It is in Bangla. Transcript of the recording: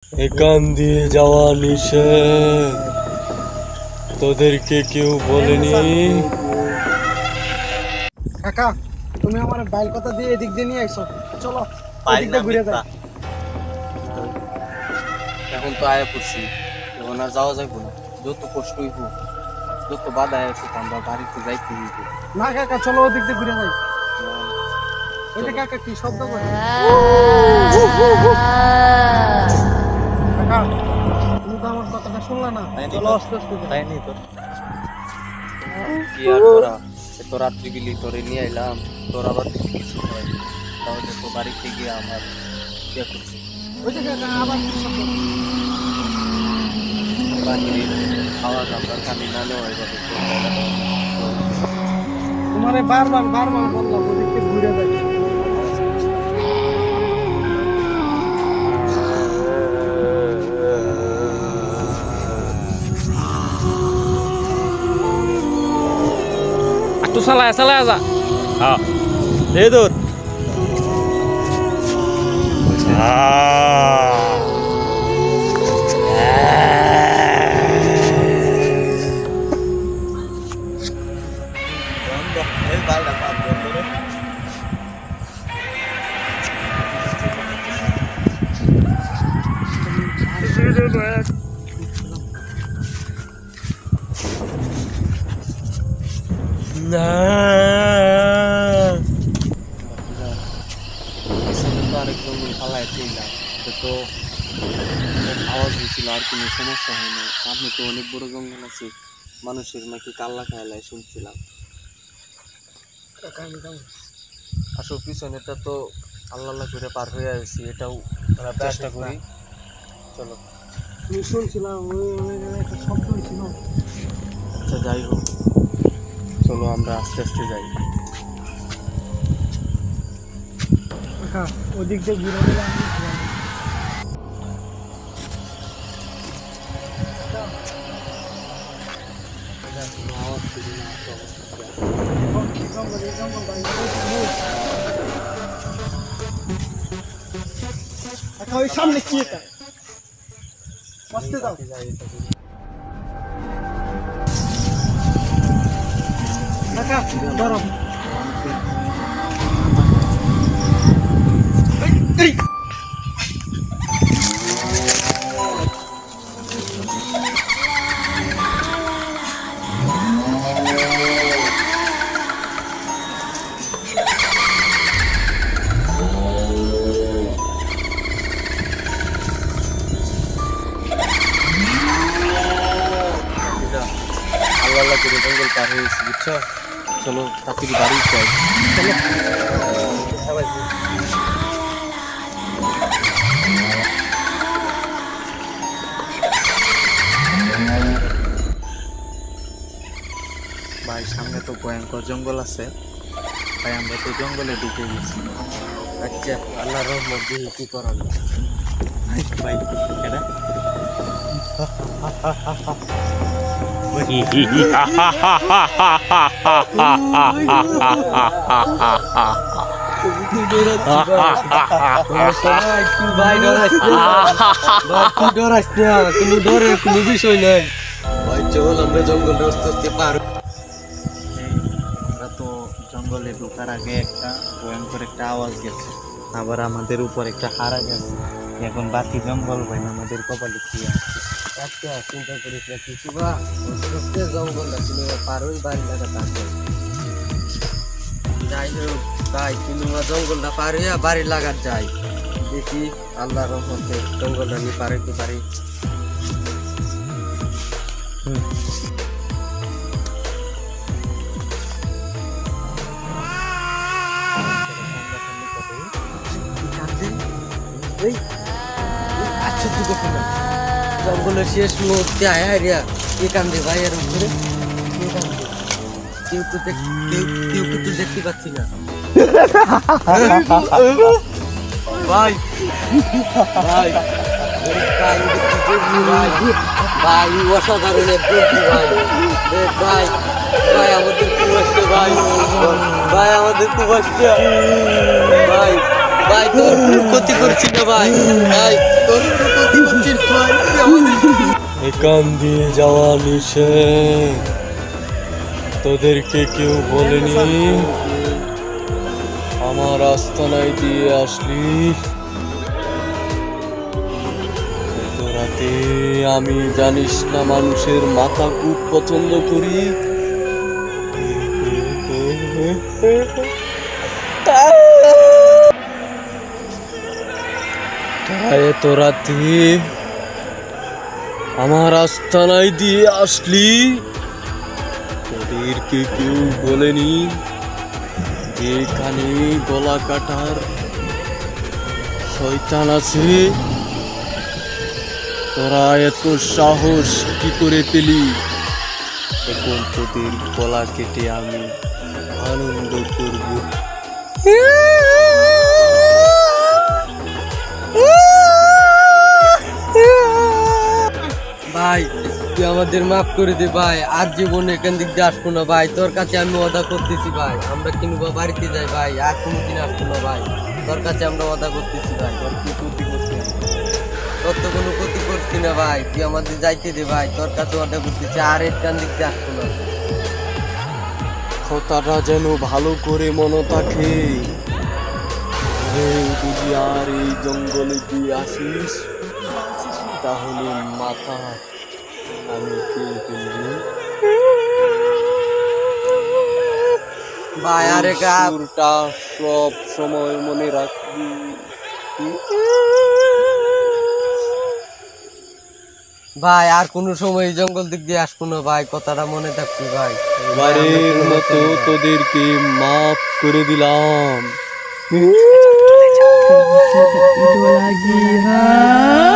এখান দিয়ে যাওয়া নিষেধ, তোদেরকে কেউ বলেনি? কাকা, তুমি আমার বাইল কথা দিয়ে এদিক দিয়ে নিয়ে আইছো, চলো এদিক দিয়ে ঘুরে যাই। এখন তো আয়া পড়ছি, এখন আর যাওয়া যাইব না। যত কষ্টই হোক, যত বাধা আছে, আমরা বাড়িতে যাইতে হইব। না কাকা, চলো ওদিক দিয়ে ঘুরে যাই। এটা কাকা কি শব্দ করে? কাকা, তুমি তো আমার কথাটা শুনলা না। চলো আস্তে আস্তে তাই নেই তো কি আর তোরা এত রাত্রি বিলি তোরে নিয়ে আইলাম, তোর আবার যদি কিছু হয় তাহলে তো বাড়িতে গিয়ে আমার ইয়ে করছি। ওই যে কাকা আবার কি শব্দ? বাহিরের আওয়াজ আপনার কানে না নেওয়া যাবে। তোমারে বারবার বারবার বললাম ওদিক দিয়ে ঘুরে যাই। একটু চালায় চালায় যা। হ্যাঁ দে দূর। আরেক জঙ্গল ফালায় ছিলাম, তো আওয়াজ হয়েছিল, আর কোনো সমস্যা হয় না। সামনে তো অনেক বড় জঙ্গল আছে, মানুষের নাকি কাল্লা খায়লায় শুনছিলাম। আসো পিছনেটা তো আল্লাহ করে পার হয়ে আসছি, এটাও চেষ্টা করি। চলো, তুমি শুনছিলাম ওই একটা শব্দ হয়েছিল। আচ্ছা যাই হোক, চলো আমরা আস্তে আস্তে যাই। কাকা, ওদিক দিয়ে ঘুরে গেলে আমি আওয়াজ করি না, জঙ্গল জঙ্গল ভাই। কাকা, ওই সামনে কি এটা? বসতে দাও। কাকা, ধরো। আল্লাহ করে জঙ্গল পার হয়েছি, বুঝছো? চলো তাড়াতাড়ি বাড়ি যাই। চলো ভাই, সামনে তো ভয়ঙ্কর জঙ্গল আছে, তাই আমরা তো জঙ্গলে ঢুকে গেছি। আচ্ছা, আল্লাহ রহমত দিয়ে কি করার ভাই, এটা কোনো ডরের কোনো বিষয় নাই ভাই, চল আমরা জঙ্গলে আস্তে আস্তে পার। আমরা তো জঙ্গলে ঢোকার আগে একটা ভয়ঙ্কর একটা আওয়াজ গেছে, আবার আমাদের উপর একটা হারা গেছে। এখন বাকি জঙ্গল ভাই আমাদের কপালে কি আছে? আচ্ছা, চিন্তা করিস না কিছু বা জঙ্গলটা ছিল পার ওই বাড়ি লাগা থাকবে। যাই হোক ভাই, কিনুমা জঙ্গলটা পার হইয়া বাড়ি লাগার যাই, দেখি আল্লাহ রহমতে জঙ্গলটা নিয়ে পার হইতে পারি। জঙ্গলের শেষ মুহূর্তে আয়া রিয়া কে কান্দে ভাই, এর উপরে কেউ কিন্তু দেখতে পাচ্ছি না ভাই। ভাই ভাই অসাধারণ ভাই। ভাই ভাই আমাদের খুব কষ্ট, ভাই ভাই আমাদের খুব কষ্ট ভাই। ভাই তোর কোনো ক্ষতি করছি না ভাই, ভাই তোর কোনো ক্ষতি করছিস ভাই, তুই আমাদের এখান দিয়ে যাওয়া নিষেধ, তোদেরকে কেউ বলেনি? আমার আস্তানায় দিয়ে আসলি রাতে, আমি জানিস না মানুষের মাথা খুব পছন্দ করি। তোরা এত রাতে আমার আস্তানায় দিয়ে আসলি, তোদেরকে কেউ বলেনি যে এখানে গলা কাটার শয়তান আছে? তোরা এত সাহস কি করে পেলি? এখন তোদের গলা কেটে আমি আনন্দ করব। ভাই তুই আমাদের মাফ করে দে ভাই, আর জীবনে এখান দিক দিয়ে আসবো না ভাই, তোর কাছে আমি ওয়াদা করতেছি ভাই, আমরা কিনবো বাড়িতে যাই ভাই, আর কোনোদিন আসবো না ভাই, তোর কাছে আমরা ওয়াদা করতেছি ভাই। তোর কি ক্ষতি করছি? তোর তো কোনো ক্ষতি করছি না ভাই, তুই আমাদের যাইতে দে ভাই, তোর কাছে ওয়াদা করতেছি, আর এখান দিক দিয়ে আসবো না। কথাটা যেন ভালো করে মনে থাকে, যদি আর এই জঙ্গলে দিয়ে আসিস তাহলে মাথা আমি খেয়ে ফেলবো। ভাই আর সুরটা সব সময় মনে রাখবি। ভাই আর কোনো সময় এই জঙ্গল দিক দিয়ে আসবো না ভাই, কথাটা মনে থাকবি ভাই। এবারের মতো তোদেরকে মাফ করে দিলাম। লাগি হ্যাঁ